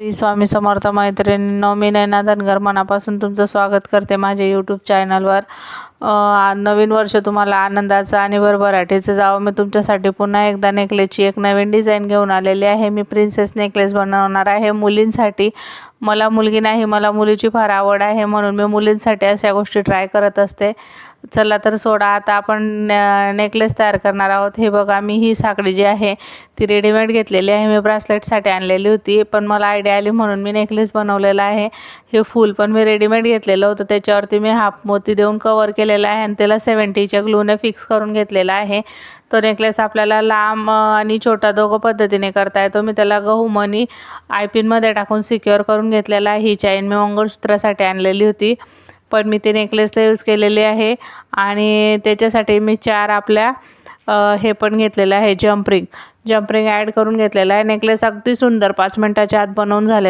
श्री स्वामी समर्थ मैत्रिणींनो, मी नैना धनगर मनापासून तुमचं स्वागत करते माझ्या यूट्यूब चॅनलवर। नवीन वर्ष तुम्हाला आनंदाचं आणि भरभराटीचं जावं। मी तुमच्यासाठी पुन्हा एकदा नेकलेसची एक नवीन डिझाईन घेऊन आलेली आहे। मी प्रिन्सेस नेकलेस बनवणार आहे मुलींसाठी। मला मुलगी नाही, मला मुलीची फार आवड आहे, म्हणून मी मुलींसाठी अशा गोष्टी ट्राय करत असते। चला तर सोडा, आता आपण नेकलेस तयार करणार आहोत। हे बघा, मी ही साखळी जी आहे ती रेडीमेड घेतलेली आहे। मी ब्रासलेटसाठी आणलेली होती, पण मला आयडिया आली म्हणून मी नेकलेस बनवलेला आहे। हे फूल पण मी रेडीमेड घेतलेलं होतं, त्याच्यावरती मी हाफ मोती देऊन कवर केलेला आहे आणि त्याला 70च्या ग्लूने फिक्स करून घेतलेला आहे। तो नेकलेस आपल्याला लांब आणि छोटा दोघं पद्धतीने करता येतो। मी त्याला गहू मणी आयपिनमध्ये टाकून सिक्युअर करून घेतलेला आहे। ही चैन मी मंगळसूत्रासाठी आणलेली होती, पण मी ते नेकलेसला यूज केलेले आहे। आणि त्याच्यासाठी मी 4 आपल्या हे पण घेतलेलं आहे जम्प रिंग ॲड करून घेतलेला आहे। नेकलेस अगदी सुंदर 5 मिनिटाच्या आत बनवून झाले।